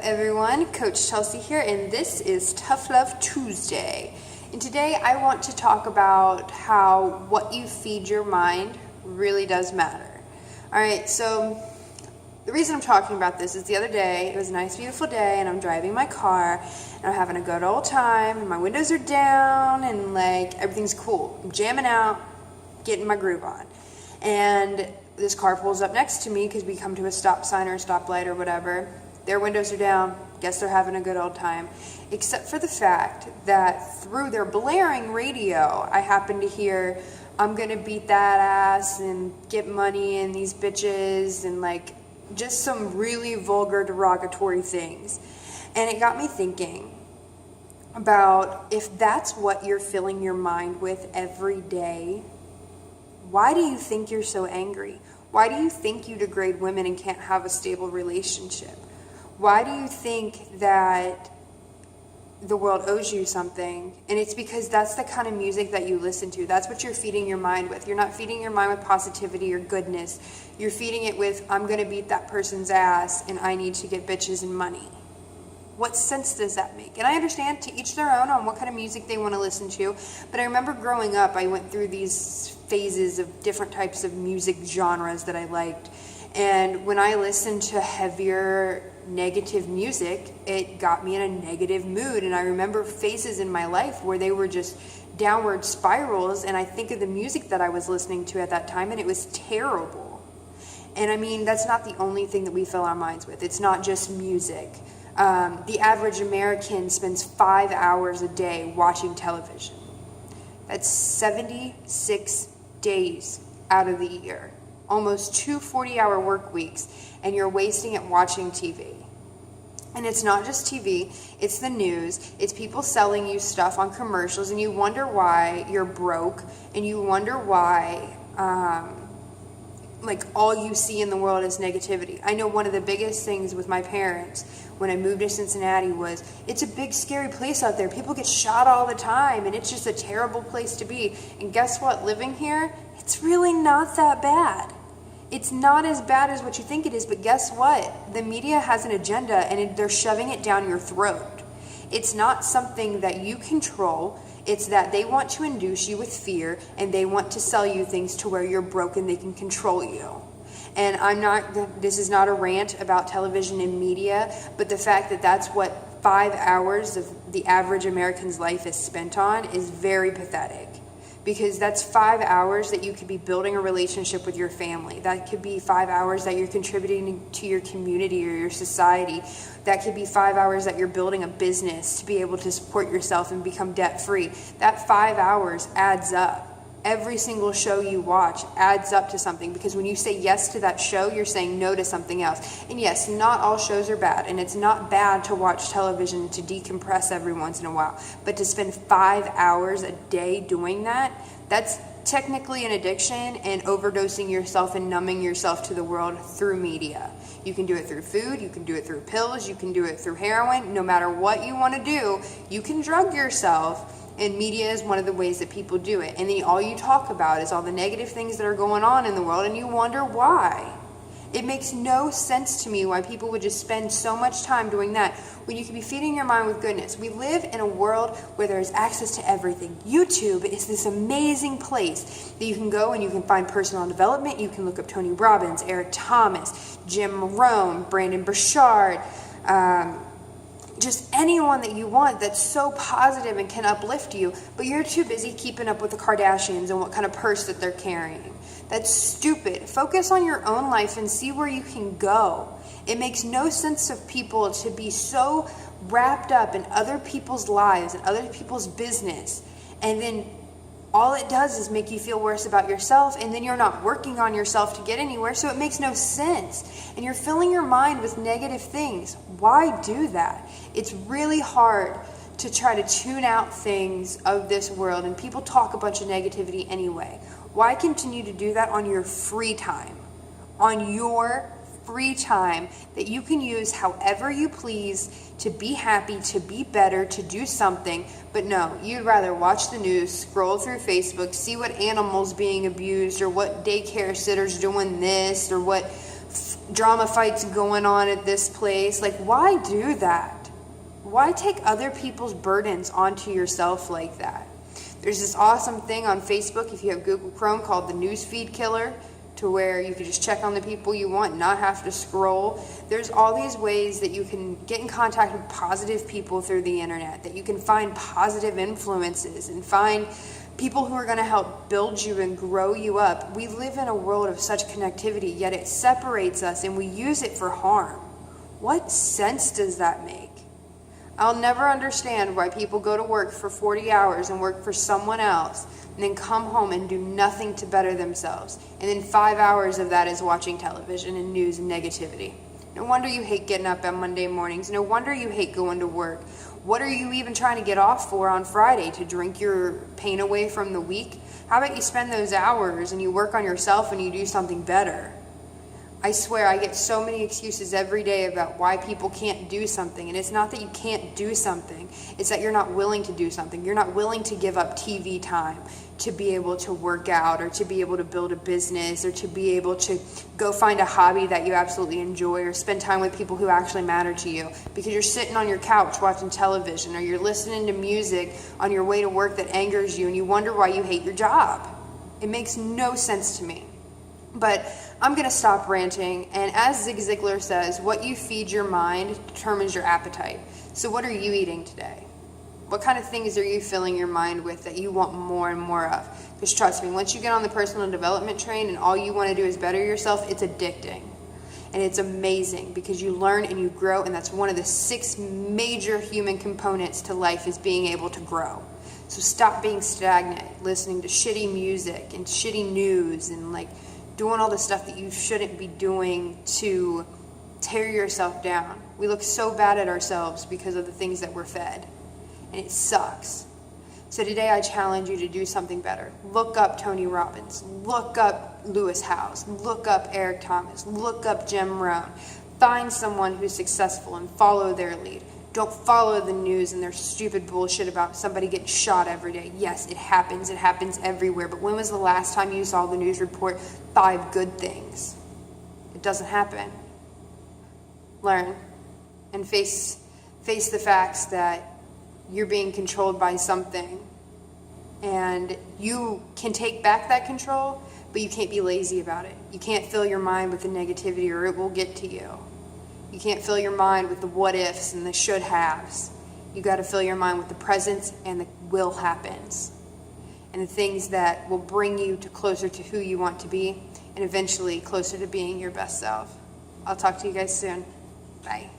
everyone, Coach Chelsea here, and this is Tough Love Tuesday. And today I want to talk about how what you feed your mind really does matter. Alright, so the reason I'm talking about this is the other day, it was a nice beautiful day, and I'm driving my car, and I'm having a good old time, and my windows are down, and like, everything's cool. I'm jamming out, getting my groove on. And this car pulls up next to me because we come to a stop sign or a stoplight or whatever. Their windows are down. Guess they're having a good old time. Except for the fact that through their blaring radio, I happen to hear, I'm gonna beat that ass and get money and these bitches and like just some really vulgar derogatory things. And it got me thinking about if that's what you're filling your mind with every day, why do you think you're so angry? Why do you think you degrade women and can't have a stable relationship? Why do you think that the world owes you something? And it's because that's the kind of music that you listen to. That's what you're feeding your mind with. You're not feeding your mind with positivity or goodness. You're feeding it with, I'm going to beat that person's ass and I need to get bitches and money. What sense does that make? And I understand, to each their own on what kind of music they want to listen to. But I remember growing up, I went through these phases of different types of music genres that I liked. And when I listened to heavier, negative music, it got me in a negative mood. And I remember phases in my life where they were just downward spirals. And I think of the music that I was listening to at that time, and it was terrible. And I mean, that's not the only thing that we fill our minds with. It's not just music. The average American spends 5 hours a day watching television. That's 76 days out of the year. Almost 2 40-hour work weeks, and you're wasting it watching TV. And it's not just TV, it's the news, it's people selling you stuff on commercials, and you wonder why you're broke, and you wonder why like all you see in the world is negativity. I know one of the biggest things with my parents when I moved to Cincinnati was, it's a big scary place out there. People get shot all the time and it's just a terrible place to be. And guess what? Living here, it's really not that bad. It's not as bad as what you think it is, but guess what? The media has an agenda and they're shoving it down your throat. It's not something that you control. It's that they want to induce you with fear, and they want to sell you things to where you're broken, they can control you. And this is not a rant about television and media, but the fact that that's what 5 hours of the average American's life is spent on is very pathetic. Because that's 5 hours that you could be building a relationship with your family. That could be 5 hours that you're contributing to your community or your society. That could be 5 hours that you're building a business to be able to support yourself and become debt-free. That 5 hours adds up. Every single show you watch adds up to something, because when you say yes to that show, you're saying no to something else. And yes, not all shows are bad, and it's not bad to watch television to decompress every once in a while. But to spend 5 hours a day doing that, that's technically an addiction and overdosing yourself and numbing yourself to the world through media. You can do it through food, you can do it through pills, you can do it through heroin. No matter what you want to do, you can drug yourself. And media is one of the ways that people do it. And then all you talk about is all the negative things that are going on in the world, and you wonder why. It makes no sense to me why people would just spend so much time doing that when you could be feeding your mind with goodness. We live in a world where there is access to everything. YouTube is this amazing place that you can go and you can find personal development. You can look up Tony Robbins, Eric Thomas, Jim Rohn, Brandon Burchard, just anyone that you want that's so positive and can uplift you, but you're too busy keeping up with the Kardashians and what kind of purse that they're carrying. That's stupid. Focus on your own life and see where you can go. It makes no sense of people to be so wrapped up in other people's lives and other people's business, and then all it does is make you feel worse about yourself, and then you're not working on yourself to get anywhere, so it makes no sense. And you're filling your mind with negative things. Why do that? It's really hard to try to tune out things of this world, and people talk a bunch of negativity anyway. Why continue to do that on your free time? On your free time that you can use however you please to be happy, to be better, to do something. But no, you'd rather watch the news, scroll through Facebook, see what animals being abused, or what daycare sitters doing this, or what drama fights going on at this place. Like, why do that? Why take other people's burdens onto yourself like that? There's this awesome thing on Facebook, if you have Google Chrome, called the Newsfeed Killer, to where you can just check on the people you want and not have to scroll. There's all these ways that you can get in contact with positive people through the internet, that you can find positive influences and find people who are going to help build you and grow you up. We live in a world of such connectivity, yet it separates us and we use it for harm. What sense does that make? I'll never understand why people go to work for 40 hours and work for someone else and then come home and do nothing to better themselves. And then 5 hours of that is watching television and news and negativity. No wonder you hate getting up on Monday mornings. No wonder you hate going to work. What are you even trying to get off for on Friday? To drink your pain away from the week? How about you spend those hours and you work on yourself and you do something better? I swear I get so many excuses every day about why people can't do something. And it's not that you can't do something. It's that you're not willing to do something. You're not willing to give up TV time to be able to work out or to be able to build a business or to be able to go find a hobby that you absolutely enjoy or spend time with people who actually matter to you, because you're sitting on your couch watching television or you're listening to music on your way to work that angers you and you wonder why you hate your job. It makes no sense to me. But I'm going to stop ranting, and as Zig Ziglar says, what you feed your mind determines your appetite. So what are you eating today? What kind of things are you filling your mind with that you want more and more of? Because trust me, once you get on the personal development train and all you want to do is better yourself, it's addicting. And it's amazing because you learn and you grow, and that's one of the 6 major human components to life, is being able to grow. So stop being stagnant, listening to shitty music and shitty news and doing all the stuff that you shouldn't be doing to tear yourself down. We look so bad at ourselves because of the things that we're fed, and it sucks. So today I challenge you to do something better. Look up Tony Robbins. Look up Lewis Howes. Look up Eric Thomas. Look up Jim Rohn. Find someone who's successful and follow their lead. Don't follow the news and their stupid bullshit about somebody getting shot every day. Yes, it happens. It happens everywhere. But when was the last time you saw the news report 5 good things? It doesn't happen. Learn and face the facts that you're being controlled by something. And you can take back that control, but you can't be lazy about it. You can't fill your mind with the negativity or it will get to you. You can't fill your mind with the what ifs and the should haves. You got to fill your mind with the presence and the will happens. And the things that will bring you to closer to who you want to be and eventually closer to being your best self. I'll talk to you guys soon. Bye.